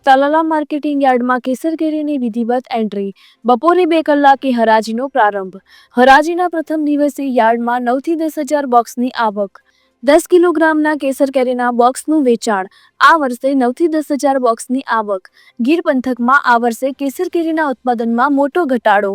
Talala marketing યાર્ડમાં કેસર કેરીની વિધિવત એન્ટ્રી. બપોરે 2 કલાકે હરાજીનો પ્રારંભ. હરાજીના પ્રથમ દિવસે યાર્ડમાં 9 થી 10,000 બોક્સની આવક. 10 કિલોગ્રામના કેસર કેરીના બોક્સનું વેચાણ. આ વર્ષે 9 થી 10,000 બોક્સની આવક. ગીર પંથકમાં આ વર્ષે કેસર કેરીના ઉત્પાદનમાં મોટો ઘટાડો.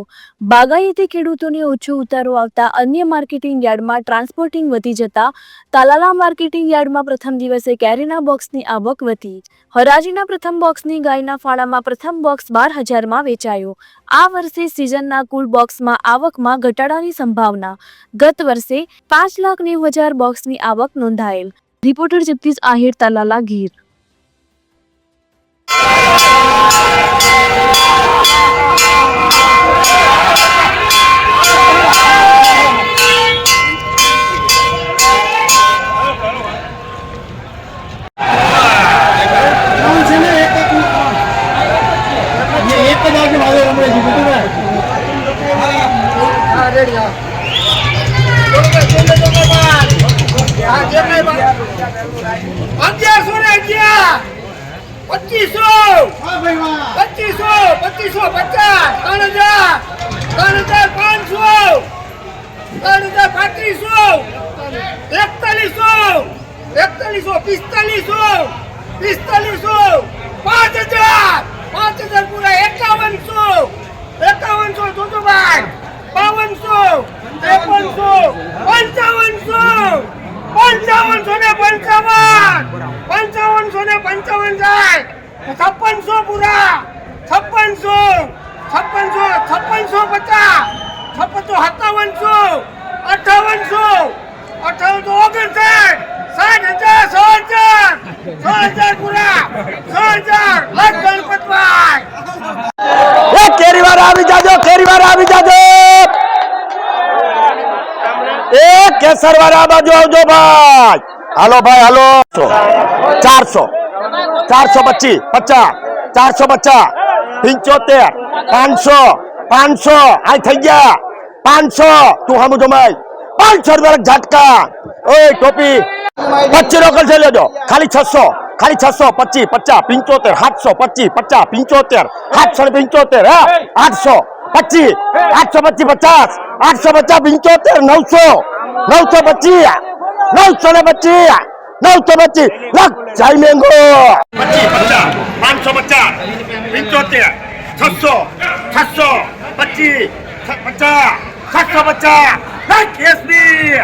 બાગાયતી ખેડૂતોને ઓછો ઉતારો આવતા અન્ય માર્કેટિંગ યાર્ડમાં ટ્રાન્સપોર્ટિંગ વધી જતા તાલાલા માર્કેટિંગ યાર્ડમાં પ્રથમ દિવસે કેરીના બોક્સની આવક વધી. હરાજીના પ્રથમ બોક્સની ગાયના ફાળામાં પ્રથમ બોક્સ 12,000માં વેચાયો. આ વર્ષે સિઝનના કુલ બોક્સમાં આવકમાં ઘટાડાની સંભાવના. ગત વર્ષે 5,90,000 બોક્સની આવક નોંધાયેલ. રિપોર્ટર જગદીશ આહિર, તાલાલા, ગીર. केसर वाला बाजू आवजो भाई. हालो भाई हालो. 400 425 50 450 75 500 500 आई થઈ ગયા 500 તું હામું જો ભાઈ 500 રૂપિયા ઝટકા. ઓય ટોપી 25 રોકલ છે લેજો. ખાલી 600 ખાલી 625 50 75 725 50 75 775 હે 800 25 825 50 850 75 900 925 925 લખ જાય મેંગો 25 50 550 75 600 725 50 750 કેસબી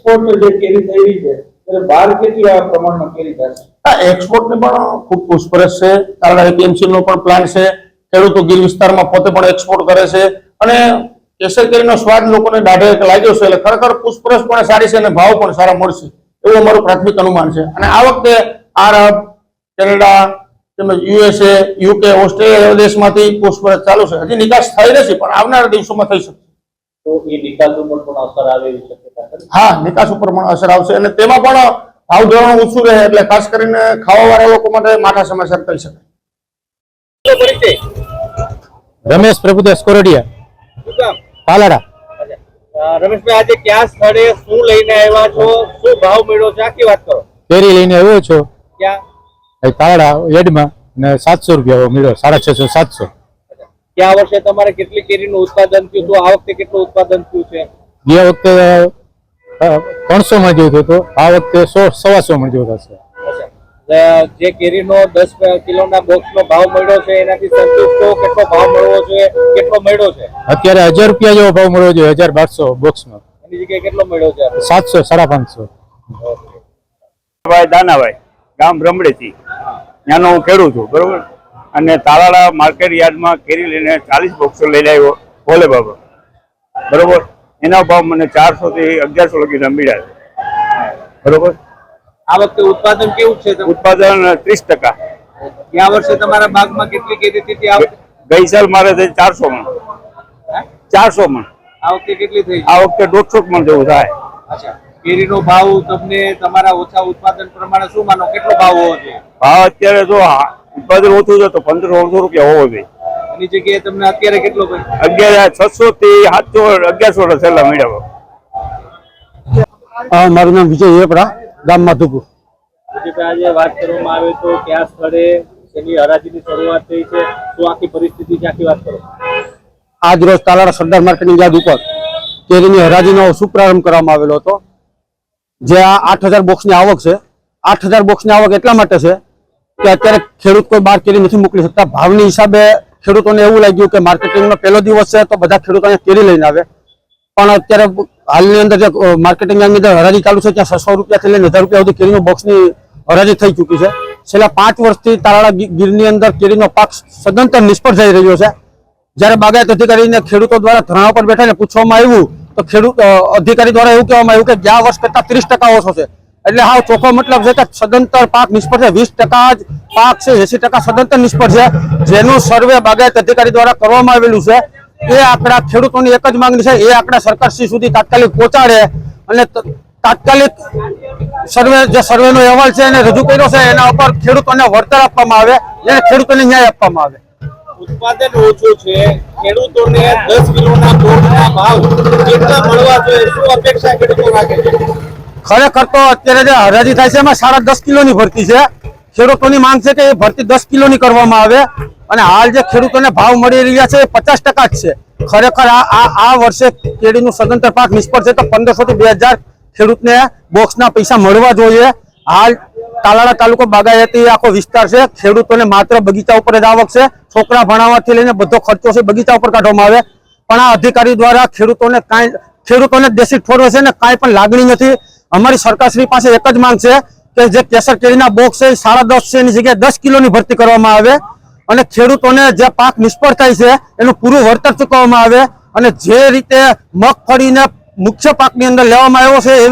એક્સપોર્ટ જે કેરી થઈ રહી છે એટલે બહાર કેટલી આ પ્રમાણમાં કેરી થશે? એક્સપોર્ટ ની પણ ખૂબ પૂછપરછ છે. તાલાળા એપીએમસી નો પણ પ્લાન છે. ખેડૂતો ગીર વિસ્તારમાં પોતે પણ એક્સપોર્ટ કરે છે અને કેસર કેરીનો સ્વાદ લોકોને દાઢે લાગ્યો છે. એટલે ખરેખર પૂછપરછ પણ સારી છે અને ભાવ પણ સારા મળશે એવું અમારું પ્રાથમિક અનુમાન છે. અને આ વખતે આરબ, કેનેડા તેમજ યુએસએ, યુકે, ઓસ્ટ્રેલિયા એવા દેશમાંથી પૂછપરછ ચાલુ છે. હજી નિકાસ થઈ નથી પણ આવનારા દિવસોમાં થઈ શકશે. તો એ નિકાસ ઉપર પણ અસર આવે એવી શક્યતા ખરી? હા, નિકાસ ઉપર પણ અસર આવશે અને તેમાં પણ ભાવ ધોરણ ઊંચું રહે એટલે ખાસ કરીને ખાવા વાળા લોકો માટે માઠા સમાચાર કહી શકાય. રમેશ પ્રભુદાસ કોરડિયા, શું કામ? પાલાડા. રમેશભાઈ, આજે કયા સ્થળે શું લઈને આવ્યા છો, શું ભાવ મળ્યો છે, આખી વાત કરો. કેરી લઈને આવ્યો છો ક્યાં? પાલાડા એડમાં ને 700 રૂપિયા મળ્યો, 650 700. ગયા વર્ષે તમારે કેટલી કેરીનું ઉત્પાદન થયું હતું? આ વખતે કેટલું ઉત્પાદન થયું છે? ગયા વખતે 300 માં જેવું હતું, આ વખતે 100-125 માં જેવું થશે. જે કેરીનો 10 કિલોના બોક્સનો ભાવ મળ્યો છે એનાથી સંતુષ્ટ છો? કેટલો ભાવ મળવો જોઈએ, કેટલો મળ્યો છે? અત્યારે 1000 રૂપિયા જેવો ભાવ મળ્યો છે, 1200 બોક્સનો. એની જગ્યાએ કેટલો મળ્યો છે? 700-550. ભાઈ દાનાભાઈ, ગામ બ્રહ્મડેથી, ત્યાંનો હું ખેડૂત છું, બરોબર. અને તાલાળા માર્કેટ યાર્ડમાં કેરી લઈને 40 બોક્સો લઈને આવ્યો ભોલે બાબા, બરોબર. એના ભાવ મને 400 થી 1100 લગીને મળ્યા છે, બરોબર. આ વખતે ઉત્પાદન કેવું છે? ઉત્પાદન 30%. ગયા વર્ષે તમારા બાગમાં કેટલી કેરી હતી? ગઈ સાલ મારે થઈ 400 મણ. 400 મણ. આ વખતે કેટલી થઈ? આ વખતે 150 મણ જેવું થાય. અચ્છા, કેરીનો ભાવ તમને તમારા ઓછા ઉત્પાદન પ્રમાણે શું માનો, કેટલો ભાવ હોવો જોઈએ? ભાવ અત્યારે જો ઉત્પાદન ઓછું છે તો 1500 રૂપિયા હોવો જોઈએ. એની જગ્યાએ તમને અત્યારે કેટલો ભાઈ? 600 થી 700 1100 છેલ્લા મળ્યા. મારું નામ વિજય એપડા, ગામ માધુપુર. આજે વાત કરવામાં આવે તો કયા સ્થળે તેની હરાજીની શરૂઆત થઈ છે, શું આખી પરિસ્થિતિ છે, આખી વાત કરો. આજ રોજ તાલાળા સરદાર માર્કેટિંગ યાર્ડ ઉપર કેરીની હરાજીનો શુભારંભ કરવામાં આવેલો હતો. જે આ 8000 બોક્સની આવક છે. 8000 બોક્સની આવક એટલા માટે છે કે અત્યારે ખેડૂત કોઈ બહાર કેરી નથી મોકલી શકતા. ભાવની હિસાબે ખેડૂતોને એવું લાગ્યું કે માર્કેટિંગનો પહેલો દિવસ છે તો બધા ખેડૂતો અહીંયા કેરી લઈને આવે, પણ અત્યારે હાલની અંદર જે માર્કેટિંગ યાર્ડની અંદર હરાજી ચાલુ છે ત્યાં 600 રૂપિયાથી લઈને 1000 રૂપિયા સુધી કેરીનું બોક્સની હરાજી થઈ ચૂકી છે. છેલ્લા 5 વર્ષથી તાલાળા ગીરની અંદર કેરીનો પાક સદંતર નિષ્ફળ જઈ રહ્યો છે. જ્યારે બાગાયત અધિકારીને ખેડૂતો દ્વારા ધરણા પર બેઠાને પૂછવામાં આવ્યું તો ખેડૂત અધિકારી દ્વારા એવું કહેવામાં આવ્યું કે ગયા વર્ષ કરતા 30% ઓછો છે. એટલે હાવ ચોખ્ખો મતલબ છે કે સદંતર પાક નિષ્ફળ છે. 20% જ પાક છે, 80% સદંતર નિષ્ફળ છે. જેનું સર્વે બાગાયત અધિકારી દ્વારા કરવામાં આવેલું છે. એ આંકડા ખેડૂતોની એક જ માંગણી છે, એ આંકડા સરકારશ્રી સુધી તાત્કાલિક પહોંચાડે અને તાત્કાલિક સર્વેનો અહેવાલ છે એને રજૂ કર્યો છે, એના ઉપર ખેડૂતોને વળતર આપવામાં આવે અને ખેડૂતોને ન્યાય આપવામાં આવે. ઉત્પાદન ઓછું છે, ખેડૂતોને 10 કિલોના બોક્સના ભાવ કેટલા મળવા જોઈએ, શું અપેક્ષા ખેડૂતો રાખે છે? ખરેખર તો અત્યારે જે હરાજી થાય છે એમાં 10.5 કિલોની ભરતી છે. ખેડૂતોની માંગ છે કે એ ભરતી 10 કિલોની કરવામાં આવે અને હાલ જે ખેડૂતોને ભાવ મળી રહ્યા છે એ 50% જ છે. ખરેખર આ વર્ષે કેરીનું સદંતર પાક નિષ્ફળ છે તો 1500 થી 2000 ખેડૂતને બોક્સના પૈસા મળવા જોઈએ. હાલ તાલાળા તાલુકો બાગાયતી આખો વિસ્તાર છે. ખેડૂતોને માત્ર બગીચા ઉપર જ આવક છે. છોકરા ભણાવવાથી લઈને બધો ખર્ચો છે બગીચા ઉપર કાઢવામાં આવે, પણ આ અધિકારી દ્વારા ખેડૂતોને દેશી ઠોરવે છે ને કાંઈ પણ લાગણી નથી. અમારી સરકારશ્રી પાસે એક જ માંગ છે કે જે કેસર કેરીના બોક્સ છે 10.5 છે એની જગ્યાએ 10 કિલોની ભરતી કરવામાં આવે અને ખેડૂતોને જે પાક નિષ્ફળ થાય છે એનું પૂરું વળતર ચૂકવવામાં આવે અને જે રીતે મગફળીને મુખ્ય પાકની અંદર લેવામાં આવ્યો છે એવી